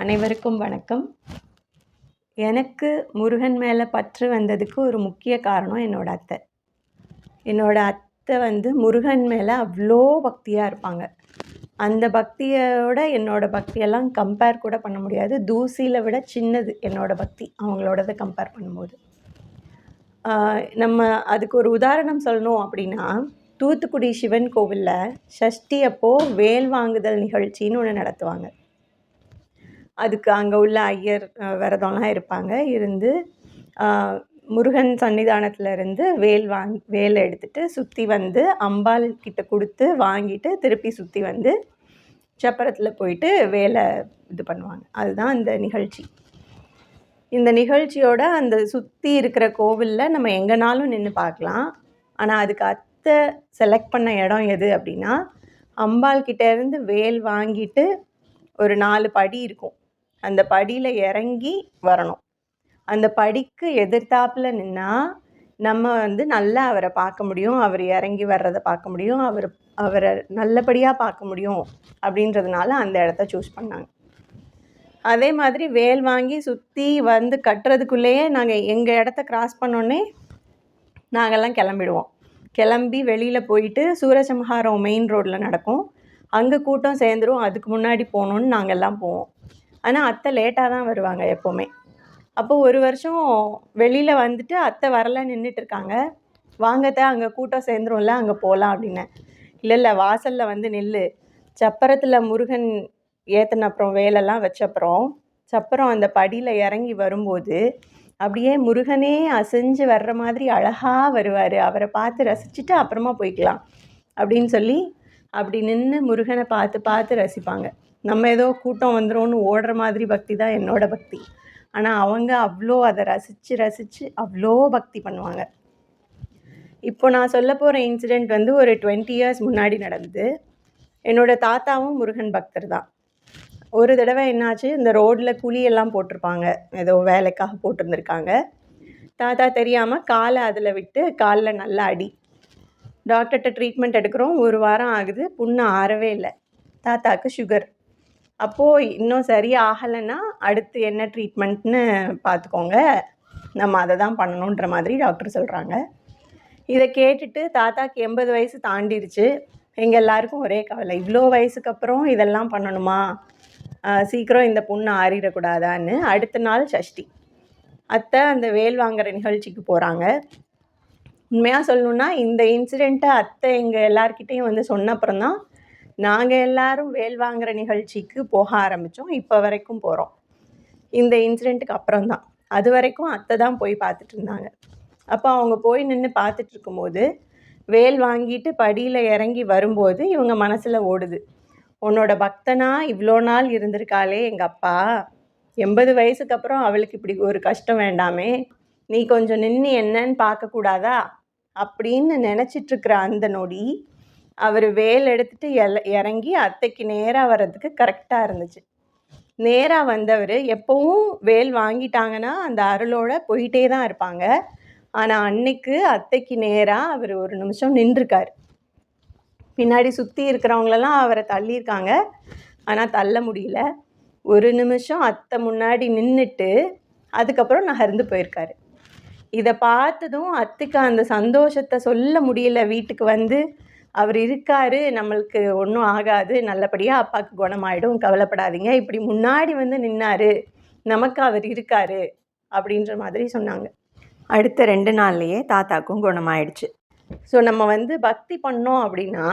அனைவருக்கும் வணக்கம். எனக்கு முருகன் மேலே பற்று வந்ததுக்கு ஒரு முக்கிய காரணம் என்னோட அத்தை முருகன் மேலே அவ்வளோ பக்தியாக இருப்பாங்க. அந்த பக்தியோட என்னோட பக்தியெல்லாம் கம்பேர் கூட பண்ண முடியாது. தூசியில் விட சின்னது என்னோட பக்தி அவங்களோடதை கம்பேர் பண்ணும்போது. நம்ம அதுக்கு ஒரு உதாரணம் சொல்லணும் அப்படின்னா, தூத்துக்குடி சிவன் கோவிலில் சஷ்டி அப்போது வேல் வாங்குதல் நிகழ்ச்சின்னு ஒன்று நடத்துவாங்க. அதுக்கு அங்கே உள்ள ஐயர் விரதம்லாம் இருப்பாங்க. இருந்து முருகன் சன்னிதானத்தில் இருந்து வேலை எடுத்துகிட்டு சுற்றி அம்பாள் கிட்ட கொடுத்து வாங்கிட்டு திருப்பி சுற்றி சப்பரத்தில் போயிட்டு வேலை இது பண்ணுவாங்க. அதுதான் இந்த நிகழ்ச்சி. இந்த நிகழ்ச்சியோட அந்த சுற்றி இருக்கிற கோவிலில் நம்ம எங்கேனாலும் நின்று பார்க்கலாம். ஆனால் அதுக்கு அத்தை செலக்ட் பண்ண இடம் எது அப்படின்னா, அம்பாள் கிட்டேருந்து வேல் வாங்கிட்டு ஒரு 4 படி இருக்கும். அந்த படியில் இறங்கி வரணும். அந்த படிக்கு எதிர்த்தாப்பில் நின்னால் நம்ம நல்லா அவரை பார்க்க முடியும், அவர் இறங்கி வர்றதை பார்க்க முடியும், அவரை நல்லபடியாக பார்க்க முடியும். அப்படின்றதுனால அந்த இடத்த சூஸ் பண்ணாங்க. அதே மாதிரி வேல் வாங்கி சுற்றி கட்டுறதுக்குள்ளேயே நாங்கள் எங்கள் இடத்த கிராஸ் பண்ணோன்னே நாங்கள்லாம் கிளம்பிடுவோம். கிளம்பி வெளியில் போயிட்டு சூரசம்ஹாரம் மெயின் ரோட்டில் நடக்கும். அங்கே கூட்டம் சேர்ந்துரும். அதுக்கு முன்னாடி போகணுன்னு நாங்கள்லாம் போவோம். ஆனால் அத்தை லேட்டாக தான் வருவாங்க எப்போவுமே. அப்போது ஒரு வருஷம் வெளியில் அத்தை வரல நின்றுட்டுருக்காங்க. வாங்கத்தை அங்கே கூட்டம் சேர்ந்துரும்ல, அங்கே போகலாம் அப்படின்னேன். இல்லை வாசலில் நில்லு, சப்பரத்தில் முருகன் ஏற்றின அப்புறம் வேலெல்லாம் வச்சப்புறம் சப்பரம் அந்த படியில் இறங்கி வரும்போது அப்படியே முருகனே அசைஞ்சு வர்ற மாதிரி அழகாக வருவார். அவரை பார்த்து ரசிச்சுட்டு அப்புறமா போய்க்கலாம் அப்படின்னு சொல்லி அப்படி நின்று முருகனை பார்த்து ரசிப்பாங்க. நம்ம ஏதோ கூட்டம் வந்துடும்னு ஓடுற மாதிரி பக்தி தான் என்னோட பக்தி. ஆனால் அவங்க அவ்வளோ அதை ரசித்து அவ்வளோ பக்தி பண்ணுவாங்க. இப்போ நான் சொல்ல போகிற இன்சிடெண்ட் ஒரு 20 இயர்ஸ் முன்னாடி நடந்தது. என்னோடய தாத்தாவும் முருகன் பக்தர் தான். ஒரு தடவை என்னாச்சு, இந்த ரோட்டில் குழியெல்லாம் போட்டிருப்பாங்க, ஏதோ வேலைக்காக போட்டிருந்துருக்காங்க. தாத்தா தெரியாமல் காலை அதில் விட்டு காலில் நல்லா அடி. டாக்டர்கிட்ட ட்ரீட்மெண்ட் எடுக்கிறோம். 1 வாரம் ஆகுது, புண்ணு ஆறவே இல்லை. தாத்தாவுக்கு சுகர். அப்போது இன்னும் சரியாகலைன்னா அடுத்து என்ன ட்ரீட்மெண்ட்னு பார்த்துக்கோங்க, நம்ம அதை தான் பண்ணணுன்ற மாதிரி டாக்டர் சொல்கிறாங்க. இதை கேட்டுட்டு தாத்தாக்கு 80 வயசு தாண்டிருச்சு. எங்கள் எல்லாருக்கும் ஒரே கவலை, இவ்வளோ வயசுக்கு அப்புறம் இதெல்லாம் பண்ணணுமா, சீக்கிரம் இந்த புண்ணு ஆறிடக்கூடாதான்னு. அடுத்த நாள் சஷ்டி. அத்தை அந்த வேல் வாங்குகிற நிகழ்ச்சிக்கு போகிறாங்க. உண்மையாக சொல்லணுன்னா இந்த இன்சிடெண்ட்டை அத்தை எங்கள் எல்லார்கிட்டையும் சொன்ன தான் நாங்கள் எல்லோரும் வேல் வாங்குகிற நிகழ்ச்சிக்கு போக ஆரம்பித்தோம். இப்போ வரைக்கும் போகிறோம். இந்த இன்சிடெண்ட்டுக்கு அப்புறம் தான். அது வரைக்கும் அத்தை தான் போய் பார்த்துட்டு இருந்தாங்க. அப்போ அவங்க போய் நின்று பார்த்துட்டு இருக்கும்போது வேல் வாங்கிட்டு படியில் இறங்கி வரும்போது இவங்க மனசில் ஓடுது, உன்னோட பக்தனா இவ்வளோ நாள் இருந்திருக்காளே எங்கள் அப்பா, 80 வயசுக்கு அப்புறம் அவளுக்கு இப்படி ஒரு கஷ்டம் வேண்டாமே, நீ கொஞ்சம் நின்று என்னன்னு பார்க்கக்கூடாதா அப்படின்னு நினச்சிட்ருக்கிற அந்த நொடி அவர் வேல் எடுத்துகிட்டு இறங்கி அத்தைக்கு நேராக வர்றதுக்கு கரெக்டாக இருந்துச்சு. நேராக வந்தவர் எப்போவும் வேல் வாங்கிட்டாங்கன்னா அந்த அருளோடு போயிட்டே தான் இருப்பாங்க. ஆனால் அன்னைக்கு அத்தைக்கு நேராக அவர் ஒரு நிமிஷம் நின்றுருக்கார். பின்னாடி சுற்றி இருக்கிறவங்களெல்லாம் அவரை தள்ளியிருக்காங்க, ஆனால் தள்ள முடியல. ஒரு நிமிஷம் அத்தை முன்னாடி நின்றுட்டு அதுக்கப்புறம் நகர்ந்து போயிருக்காரு. இதை பார்த்ததும் அத்தைக்கு அந்த சந்தோஷத்தை சொல்ல முடியல. வீட்டுக்கு அவர் இருக்கார், நம்மளுக்கு ஒன்றும் ஆகாது, நல்லபடியாக அப்பாவுக்கு குணமாயிடும், கவலைப்படாதீங்க, இப்படி முன்னாடி நின்னார், நமக்கு அவர் இருக்கார் அப்படின்ற மாதிரி சொன்னாங்க. அடுத்த 2 நாள்லையே தாத்தாக்கும் குணமாயிடுச்சு. ஸோ நம்ம பக்தி பண்ணோம் அப்படின்னா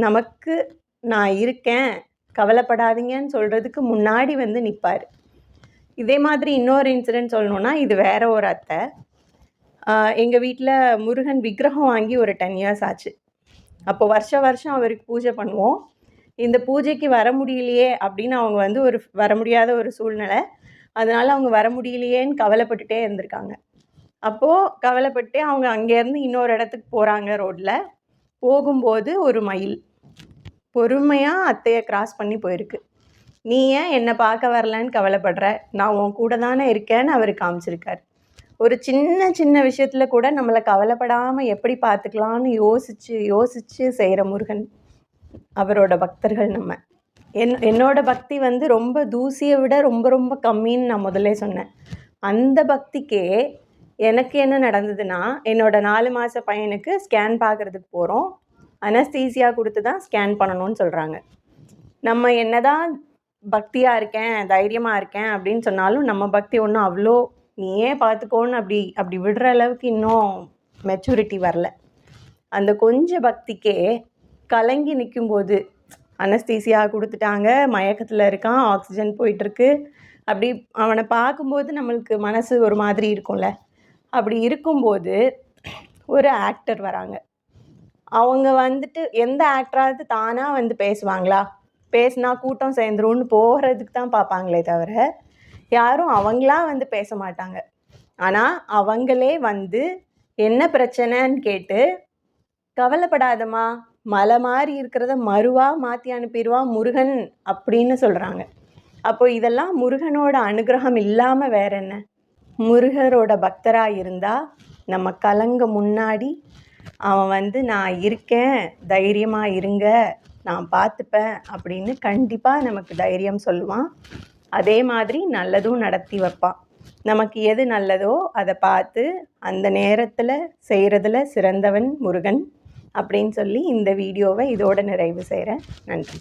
நமக்கு நான் இருக்கேன், கவலைப்படாதீங்கன்னு சொல்கிறதுக்கு முன்னாடி நிற்பார். இதே மாதிரி இன்னொரு இன்சிடெண்ட் சொல்லணுன்னா, இது வேற ஒரு அத்தை. எங்கள் வீட்டில் முருகன் விக்கிரகம் வாங்கி ஒரு 10 இயர்ஸ் ஆச்சு. அப்போ வருஷம் அவருக்கு பூஜை பண்ணுவோம். இந்த பூஜைக்கு வர முடியலையே அப்படின்னு அவங்க ஒரு வர முடியாத ஒரு சூழ்நிலை. அதனால் அவங்க வர முடியலையேன்னு கவலைப்பட்டுட்டே இருந்திருக்காங்க. அப்போது கவலைப்பட்டே அவங்க அங்கேருந்து இன்னொரு இடத்துக்கு போகிறாங்க. ரோட்டில் போகும்போது ஒரு மயில் பொறுமையாக அத்தையை கிராஸ் பண்ணி போயிருக்கு. நீ ஏன் என்னை பார்க்க வரலன்னு கவலைப்படுற, நான் உன் கூட தானே இருக்கேன்னு அவர் காமிச்சிருக்கார். ஒரு சின்ன விஷயத்தில் கூட நம்மளை கவலைப்படாமல் எப்படி பார்த்துக்கலான்னு யோசித்து செய்கிற முருகன், அவரோட பக்தர்கள் நம்ம. என்னோட பக்தி வந்து ரொம்ப தூசியை விட ரொம்ப ரொம்ப கம்மின்னு நான் முதல்ல சொன்னேன். அந்த பக்திக்கே எனக்கு என்ன நடந்ததுன்னா, என்னோட 4 மாத பையனுக்கு ஸ்கேன் பார்க்குறதுக்கு போகிறோம். அனஸ்தீசியா கொடுத்து தான் ஸ்கேன் பண்ணணும்னு சொல்கிறாங்க. நம்ம என்னதான் பக்தியாக இருக்கேன், தைரியமாக இருக்கேன் அப்படின்னு சொன்னாலும், நம்ம பக்தி ஒன்றும் அவ்வளோ நீயே பார்த்துக்கோன்னு அப்படி விடுற அளவுக்கு இன்னும் மெச்சூரிட்டி வரல. அந்த கொஞ்சம் பக்திக்கே கலங்கி நிற்கும்போது, அனஸ்தீசியா கொடுத்துட்டாங்க, மயக்கத்தில் இருக்கான், ஆக்சிஜன் போயிட்டுருக்கு. அப்படி அவனை பார்க்கும்போது நம்மளுக்கு மனசு ஒரு மாதிரி இருக்கும்ல. அப்படி இருக்கும்போது ஒரு ஆக்டர் வராங்க. அவங்க வந்துட்டு எந்த ஆக்டராவது தானாக வந்து பேசுவாங்களா? பேசினா கூட்டம் சேர்ந்துரும்னு போகிறதுக்கு தான் பார்ப்பாங்களே தவிர, யாரும் அவங்களா வந்து பேச மாட்டாங்க. ஆனால் அவங்களே வந்து என்ன பிரச்சனைன்னு கேட்டு, கவலைப்படாதம்மா, மலை மாதிரி இருக்கிறத மருவாக மாற்றி அனுப்பிடுவான் முருகன் அப்படின்னு சொல்கிறாங்க. அப்போ இதெல்லாம் முருகனோட அனுகிரகம் இல்லாமல் வேற என்ன? முருகரோட பக்தராக இருந்தால் நம்ம கலங்க முன்னாடி அவன் வந்து நான் இருக்கேன், தைரியமாக இருங்க, நான் பார்த்துப்பேன் அப்படின்னு கண்டிப்பாக நமக்கு தைரியம் சொல்லுவான். அதே மாதிரி நல்லதும் நடத்தி வைப்பான். நமக்கு எது நல்லதோ அதை பார்த்து அந்த நேரத்தில் செய்கிறதுல சிறந்தவன் முருகன் அப்படின்னு சொல்லி இந்த வீடியோவை இதோட நிறைவு செய்கிறேன். நன்றி.